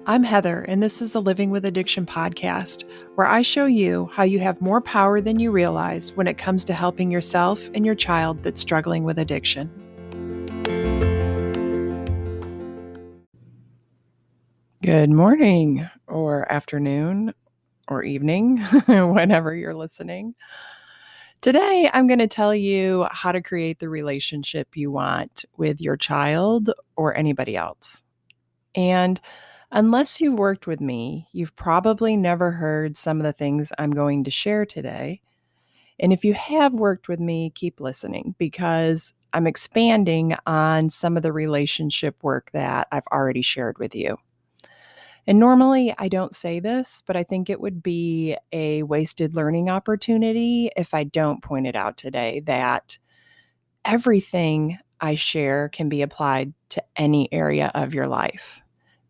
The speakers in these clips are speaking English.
I'm Heather, and this is a Living with Addiction podcast, where I show you how you have more power than you realize when it comes to helping yourself and your child that's struggling with addiction. Good morning, or afternoon, or evening, whenever you're listening. Today, I'm going to tell you how to create the relationship you want with your child or anybody else. And unless you've worked with me, you've probably never heard some of the things I'm going to share today. And if you have worked with me, keep listening because I'm expanding on some of the relationship work that I've already shared with you. And normally I don't say this, but I think it would be a wasted learning opportunity if I don't point it out today that everything I share can be applied to any area of your life.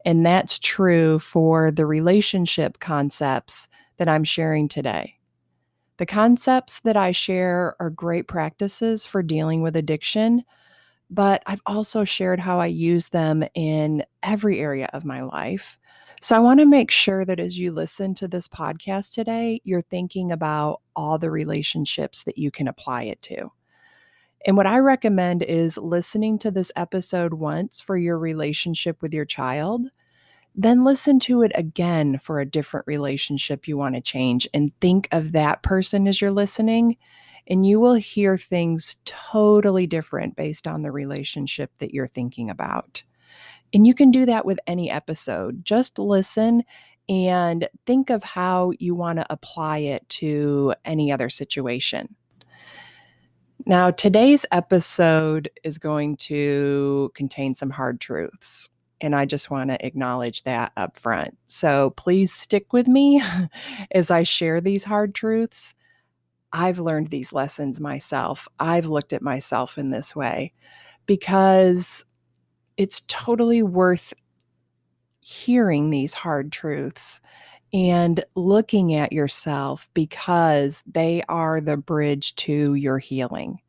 And that's true for the relationship concepts that I'm sharing today. The concepts that I share are great practices for dealing with addiction, but I've also shared how I use them in every area of my life. So I want to make sure that as you listen to this podcast today, you're thinking about all the relationships that you can apply it to. And what I recommend is listening to this episode once for your relationship with your child, then listen to it again for a different relationship you want to change and think of that person as you're listening, and you will hear things totally different based on the relationship that you're thinking about. And you can do that with any episode. Just listen and think of how you want to apply it to any other situation. Now, today's episode is going to contain some hard truths, and I just want to acknowledge that up front. So please stick with me as I share these hard truths. I've learned these lessons myself. I've looked at myself in this way because it's totally worth hearing these hard truths and looking at yourself because they are the bridge to your healing.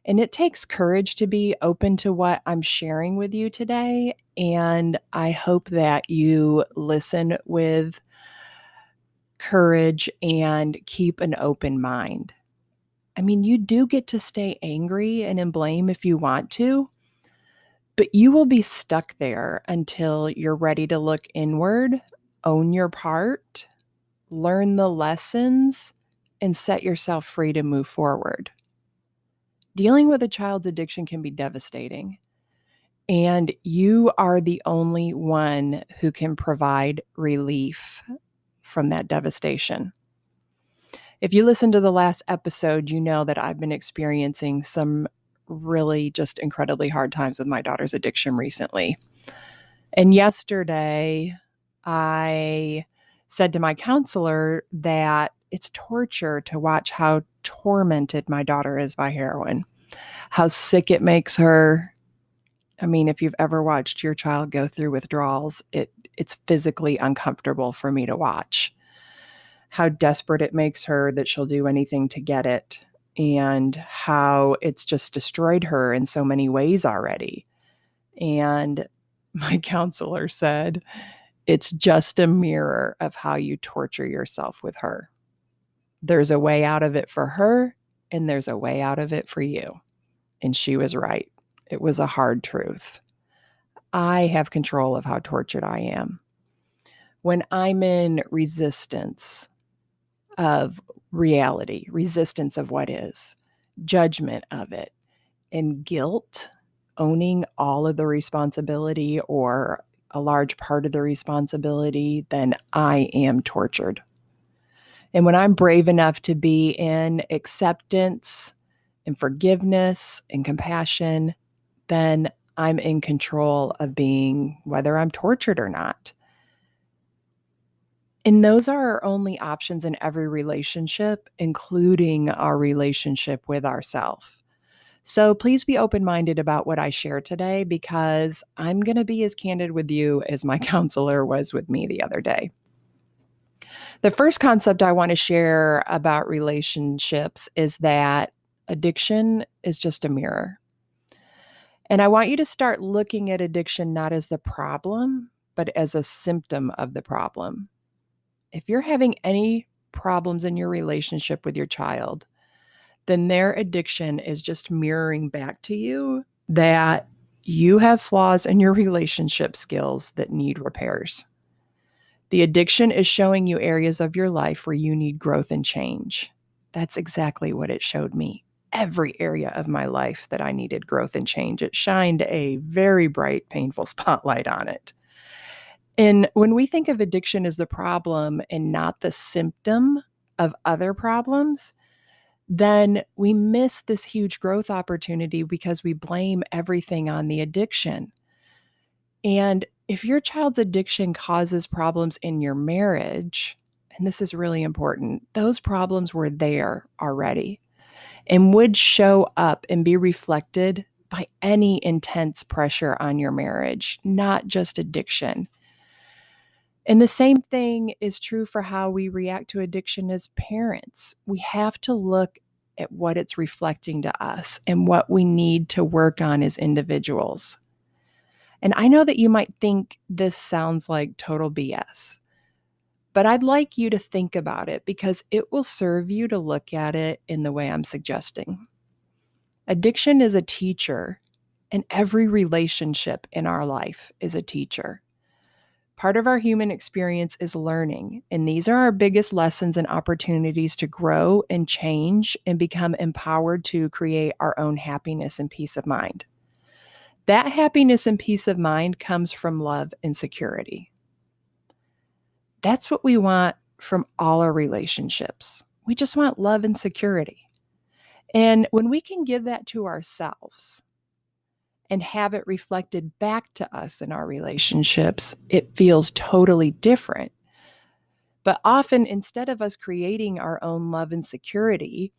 And it takes courage to be open to what I'm sharing with you today. And I hope that you listen with courage and keep an open mind. I mean, you do get to stay angry and in blame if you want to, but you will be stuck there until you're ready to look inward, own your part, learn the lessons, and set yourself free to move forward. Dealing with a child's addiction can be devastating, and you are the only one who can provide relief from that devastation. If you listen to the last episode, you know that I've been experiencing some really just incredibly hard times with my daughter's addiction recently. And yesterday, I said to my counselor that it's torture to watch how tormented my daughter is by heroin, how sick it makes her. I mean, if you've ever watched your child go through withdrawals, it's physically uncomfortable for me to watch. How desperate it makes her that she'll do anything to get it, and how it's just destroyed her in so many ways already. And my counselor said, it's just a mirror of how you torture yourself with her. There's a way out of it for her, and there's a way out of it for you. And she was right. It was a hard truth. I have control of how tortured I am. When I'm in resistance of reality, resistance of what is, judgment of it, and guilt, owning all of the responsibility or a large part of the responsibility, then I am tortured. And when I'm brave enough to be in acceptance and forgiveness and compassion, then I'm in control of being whether I'm tortured or not. And those are our only options in every relationship, including our relationship with ourselves. So please be open-minded about what I share today because I'm going to be as candid with you as my counselor was with me the other day. The first concept I want to share about relationships is that addiction is just a mirror. And I want you to start looking at addiction not as the problem, but as a symptom of the problem. If you're having any problems in your relationship with your child, then their addiction is just mirroring back to you that you have flaws in your relationship skills that need repairs. The addiction is showing you areas of your life where you need growth and change. That's exactly what it showed me. Every area of my life that I needed growth and change. It shined a very bright, painful spotlight on it. And when we think of addiction as the problem and not the symptom of other problems, then we miss this huge growth opportunity because we blame everything on the addiction. And if your child's addiction causes problems in your marriage, and this is really important, those problems were there already and would show up and be reflected by any intense pressure on your marriage, not just addiction. And the same thing is true for how we react to addiction as parents. We have to look at what it's reflecting to us and what we need to work on as individuals. And I know that you might think this sounds like total BS, but I'd like you to think about it because it will serve you to look at it in the way I'm suggesting. Addiction is a teacher, and every relationship in our life is a teacher. Part of our human experience is learning, and these are our biggest lessons and opportunities to grow and change and become empowered to create our own happiness and peace of mind. That happiness and peace of mind comes from love and security. That's what we want from all our relationships. We just want love and security. And when we can give that to ourselves and have it reflected back to us in our relationships, it feels totally different. But often, instead of us creating our own love and security,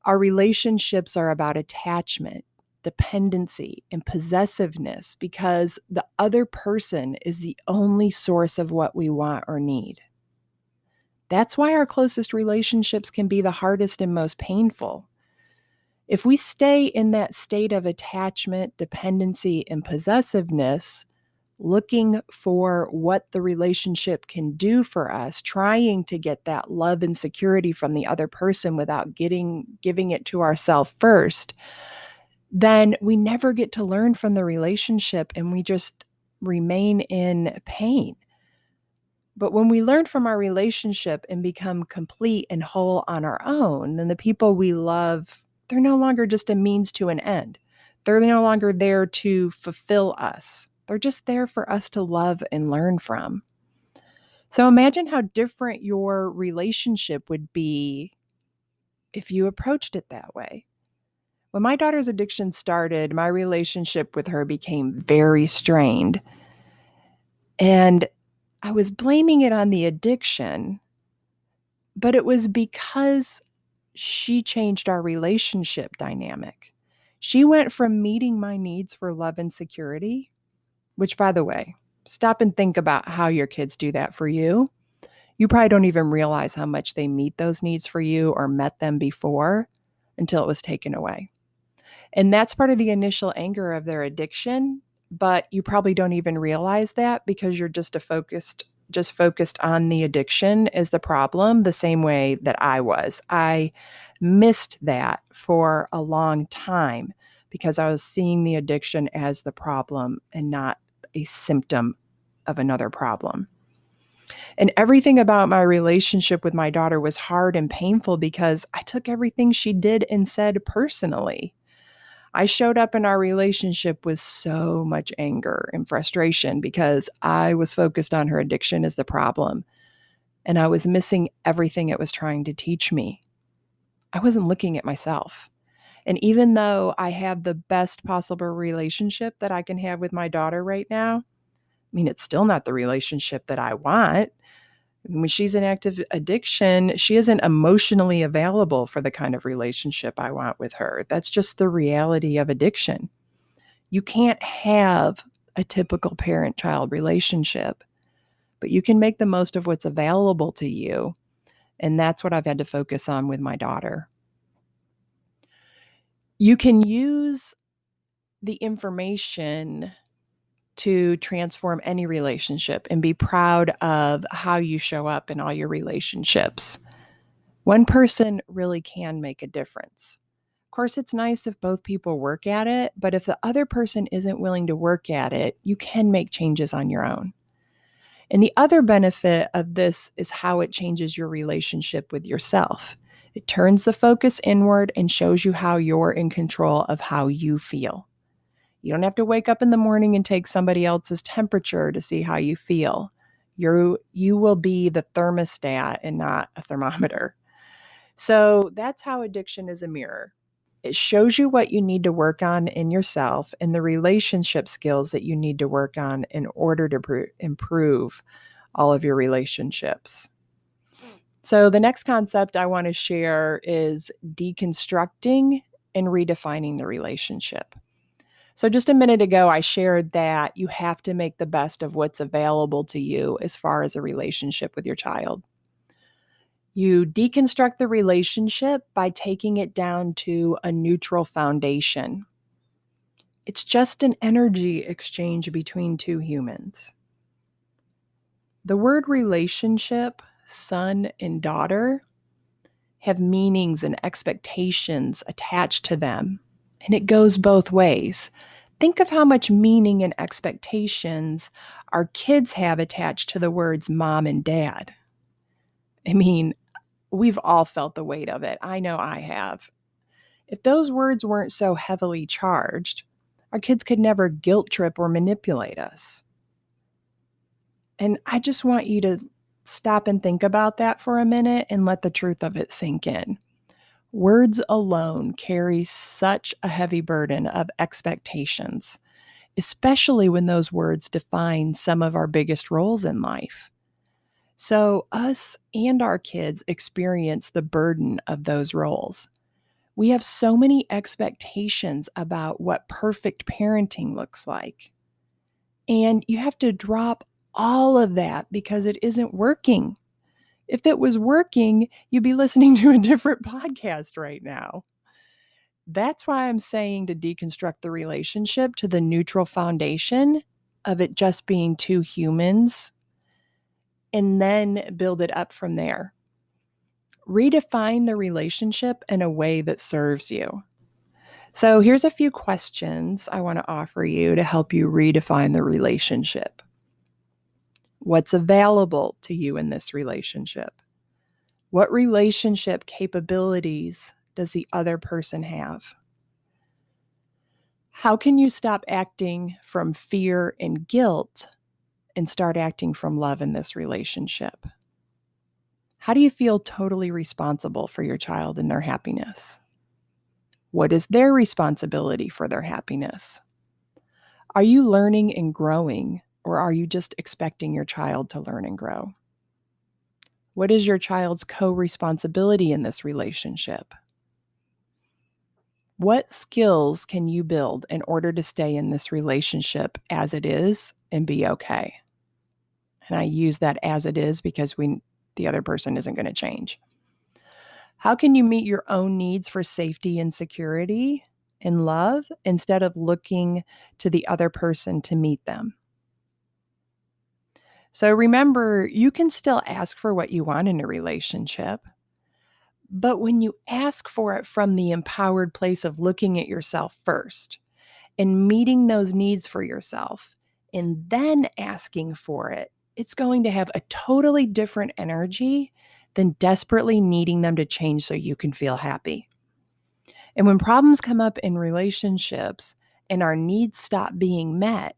our relationships are about attachment, dependency, and possessiveness because the other person is the only source of what we want or need. That's why our closest relationships can be the hardest and most painful. If we stay in that state of attachment, dependency, and possessiveness, looking for what the relationship can do for us, trying to get that love and security from the other person without giving it to ourselves first, then we never get to learn from the relationship and we just remain in pain. But when we learn from our relationship and become complete and whole on our own, then the people we love, they're no longer just a means to an end. They're no longer there to fulfill us. They're just there for us to love and learn from. So imagine how different your relationship would be if you approached it that way. When my daughter's addiction started, my relationship with her became very strained. And I was blaming it on the addiction, but it was because she changed our relationship dynamic. She went from meeting my needs for love and security, which, by the way, stop and think about how your kids do that for you. You probably don't even realize how much they meet those needs for you or met them before until it was taken away. And that's part of the initial anger of their addiction, but you probably don't even realize that because you're just focused on the addiction as the problem, the same way that I was. I missed that for a long time because I was seeing the addiction as the problem and not a symptom of another problem. And everything about my relationship with my daughter was hard and painful because I took everything she did and said personally. I showed up in our relationship with so much anger and frustration because I was focused on her addiction as the problem, and I was missing everything it was trying to teach me. I wasn't looking at myself. And even though I have the best possible relationship that I can have with my daughter right now, it's still not the relationship that I want. When she's in active addiction, she isn't emotionally available for the kind of relationship I want with her. That's just the reality of addiction. You can't have a typical parent-child relationship, but you can make the most of what's available to you. And that's what I've had to focus on with my daughter. You can use the information to transform any relationship and be proud of how you show up in all your relationships. One person really can make a difference. Of course, it's nice if both people work at it, but if the other person isn't willing to work at it, you can make changes on your own. And the other benefit of this is how it changes your relationship with yourself. It turns the focus inward and shows you how you're in control of how you feel. You don't have to wake up in the morning and take somebody else's temperature to see how you feel. You will be the thermostat and not a thermometer. So that's how addiction is a mirror. It shows you what you need to work on in yourself and the relationship skills that you need to work on in order to improve all of your relationships. So the next concept I want to share is deconstructing and redefining the relationship. So just a minute ago, I shared that you have to make the best of what's available to you as far as a relationship with your child. You deconstruct the relationship by taking it down to a neutral foundation. It's just an energy exchange between two humans. The word relationship, son and daughter, have meanings and expectations attached to them, and it goes both ways. Think of how much meaning and expectations our kids have attached to the words mom and dad. I mean, we've all felt the weight of it. I know I have. If those words weren't so heavily charged, our kids could never guilt trip or manipulate us. And I just want you to stop and think about that for a minute and let the truth of it sink in. Words alone carry such a heavy burden of expectations, especially when those words define some of our biggest roles in life. So, us and our kids experience the burden of those roles. We have so many expectations about what perfect parenting looks like. And you have to drop all of that because it isn't working. If it was working, you'd be listening to a different podcast right now. That's why I'm saying to deconstruct the relationship to the neutral foundation of it just being two humans and then build it up from there. Redefine the relationship in a way that serves you. So here's a few questions I want to offer you to help you redefine the relationship. What's available to you in this relationship? What relationship capabilities does the other person have? How can you stop acting from fear and guilt and start acting from love in this relationship? How do you feel totally responsible for your child and their happiness? What is their responsibility for their happiness? Are you learning and growing, or are you just expecting your child to learn and grow? What is your child's co-responsibility in this relationship? What skills can you build in order to stay in this relationship as it is and be okay? And I use that as it is because the other person isn't going to change. How can you meet your own needs for safety and security and love instead of looking to the other person to meet them? So remember, you can still ask for what you want in a relationship, but when you ask for it from the empowered place of looking at yourself first and meeting those needs for yourself and then asking for it, it's going to have a totally different energy than desperately needing them to change so you can feel happy. And when problems come up in relationships and our needs stop being met,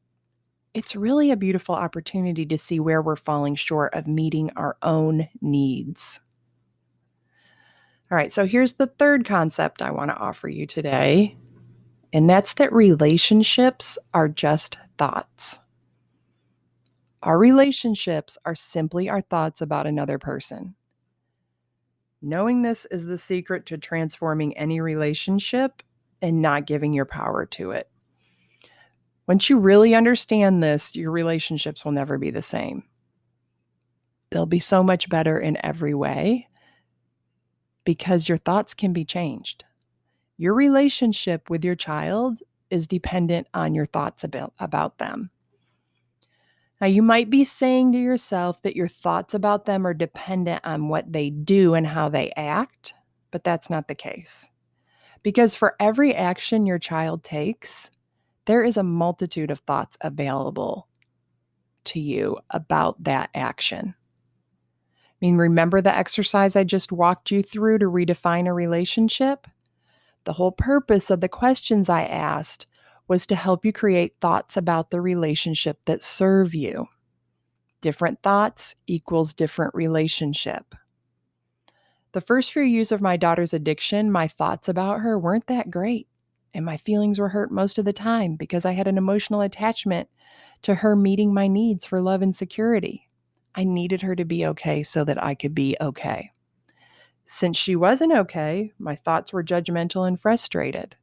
it's really a beautiful opportunity to see where we're falling short of meeting our own needs. All right, so here's the third concept I want to offer you today, and that's that relationships are just thoughts. Our relationships are simply our thoughts about another person. Knowing this is the secret to transforming any relationship and not giving your power to it. Once you really understand this, your relationships will never be the same. They'll be so much better in every way because your thoughts can be changed. Your relationship with your child is dependent on your thoughts about them. Now, you might be saying to yourself that your thoughts about them are dependent on what they do and how they act, but that's not the case. Because for every action your child takes, there is a multitude of thoughts available to you about that action. I mean, remember the exercise I just walked you through to redefine a relationship? The whole purpose of the questions I asked was to help you create thoughts about the relationship that serve you. Different thoughts equals different relationship. The first few years of my daughter's addiction, my thoughts about her weren't that great. And my feelings were hurt most of the time because I had an emotional attachment to her meeting my needs for love and security. I needed her to be okay so that I could be okay. Since she wasn't okay, my thoughts were judgmental and frustrated.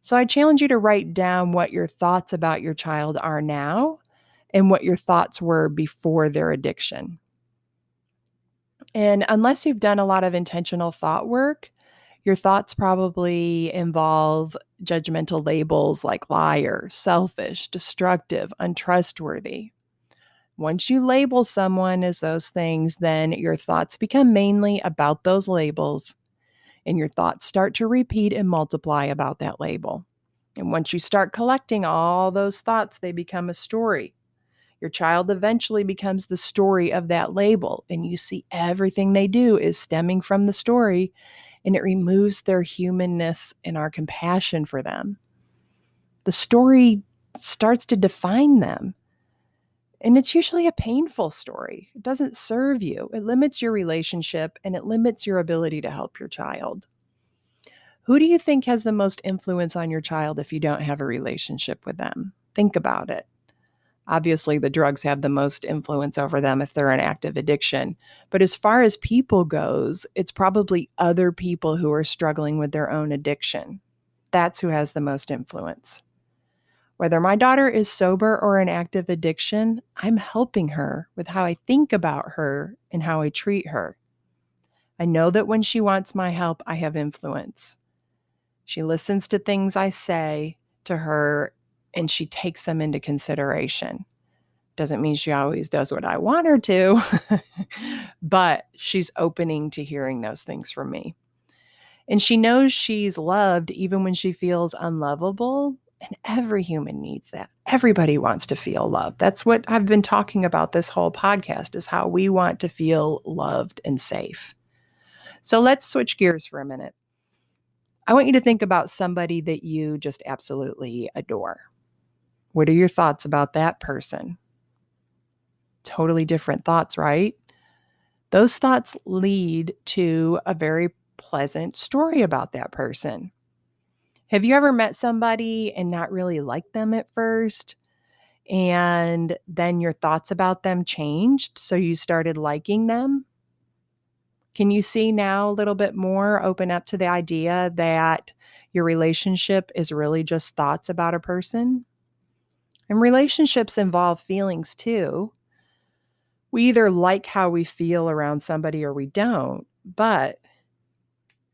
So I challenge you to write down what your thoughts about your child are now and what your thoughts were before their addiction. And unless you've done a lot of intentional thought work, your thoughts probably involve judgmental labels like liar, selfish, destructive, untrustworthy. Once you label someone as those things, then your thoughts become mainly about those labels, and your thoughts start to repeat and multiply about that label. And once you start collecting all those thoughts, they become a story. Your child eventually becomes the story of that label, and you see everything they do is stemming from the story, and it removes their humanness and our compassion for them. The story starts to define them, and it's usually a painful story. It doesn't serve you. It limits your relationship, and it limits your ability to help your child. Who do you think has the most influence on your child if you don't have a relationship with them? Think about it. Obviously, the drugs have the most influence over them if they're in active addiction. But as far as people goes, it's probably other people who are struggling with their own addiction. That's who has the most influence. Whether my daughter is sober or in active addiction, I'm helping her with how I think about her and how I treat her. I know that when she wants my help, I have influence. She listens to things I say to her and she takes them into consideration. Doesn't mean she always does what I want her to, but she's opening to hearing those things from me. And she knows she's loved even when she feels unlovable. And every human needs that. Everybody wants to feel loved. That's what I've been talking about this whole podcast, is how we want to feel loved and safe. So let's switch gears for a minute. I want you to think about somebody that you just absolutely adore. What are your thoughts about that person? Totally different thoughts, right? Those thoughts lead to a very pleasant story about that person. Have you ever met somebody and not really liked them at first? And then your thoughts about them changed, so you started liking them? Can you see now a little bit more, open up to the idea that your relationship is really just thoughts about a person? And relationships involve feelings too. We either like how we feel around somebody or we don't. But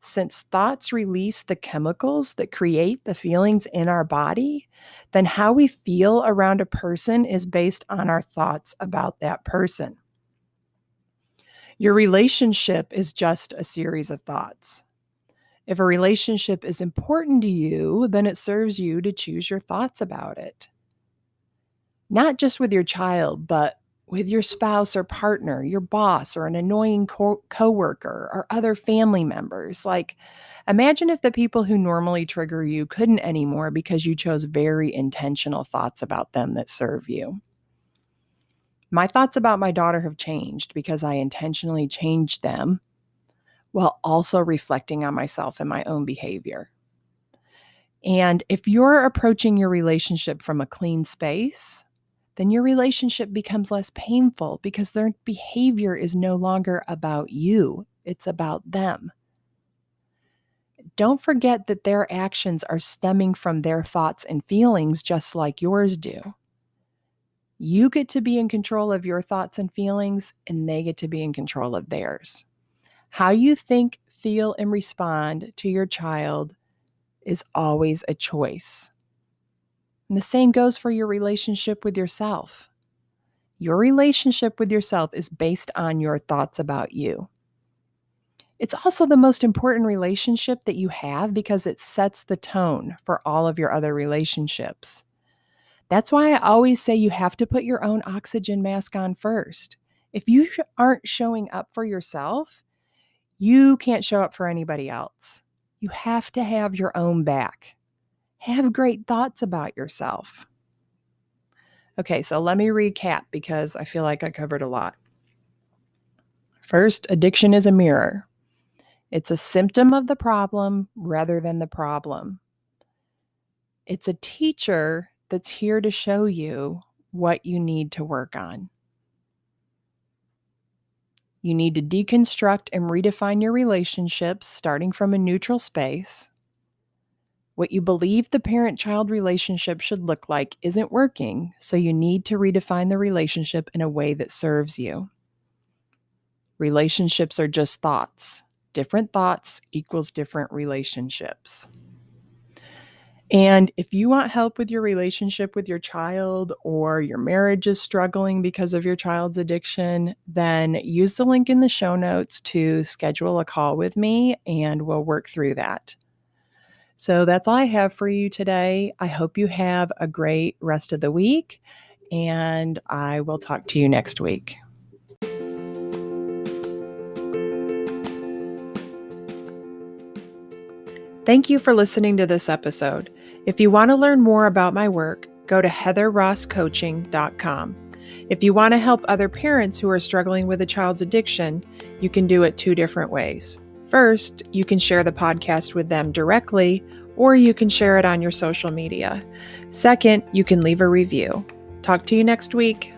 since thoughts release the chemicals that create the feelings in our body, then how we feel around a person is based on our thoughts about that person. Your relationship is just a series of thoughts. If a relationship is important to you, then it serves you to choose your thoughts about it. Not just with your child, but with your spouse or partner, your boss, or an annoying coworker, or other family members. Like, imagine if the people who normally trigger you couldn't anymore because you chose very intentional thoughts about them that serve you. My thoughts about my daughter have changed because I intentionally changed them while also reflecting on myself and my own behavior. And if you're approaching your relationship from a clean space, then your relationship becomes less painful because their behavior is no longer about you. It's about them. Don't forget that their actions are stemming from their thoughts and feelings just like yours do. You get to be in control of your thoughts and feelings, and they get to be in control of theirs. How you think, feel, and respond to your child is always a choice. And the same goes for your relationship with yourself. Your relationship with yourself is based on your thoughts about you. It's also the most important relationship that you have because it sets the tone for all of your other relationships. That's why I always say you have to put your own oxygen mask on first. If you aren't showing up for yourself, you can't show up for anybody else. You have to have your own back. Have great thoughts about yourself. Okay, so let me recap because I feel like I covered a lot. First, addiction is a mirror. It's a symptom of the problem rather than the problem. It's a teacher that's here to show you what you need to work on. You need to deconstruct and redefine your relationships starting from a neutral space. What you believe the parent-child relationship should look like isn't working, so you need to redefine the relationship in a way that serves you. Relationships are just thoughts. Different thoughts equals different relationships. And if you want help with your relationship with your child or your marriage is struggling because of your child's addiction, then use the link in the show notes to schedule a call with me and we'll work through that. So that's all I have for you today. I hope you have a great rest of the week and I will talk to you next week. Thank you for listening to this episode. If you want to learn more about my work, go to heatherrosscoaching.com. If you want to help other parents who are struggling with a child's addiction, you can do it 2 different ways. First, you can share the podcast with them directly, or you can share it on your social media. Second, you can leave a review. Talk to you next week.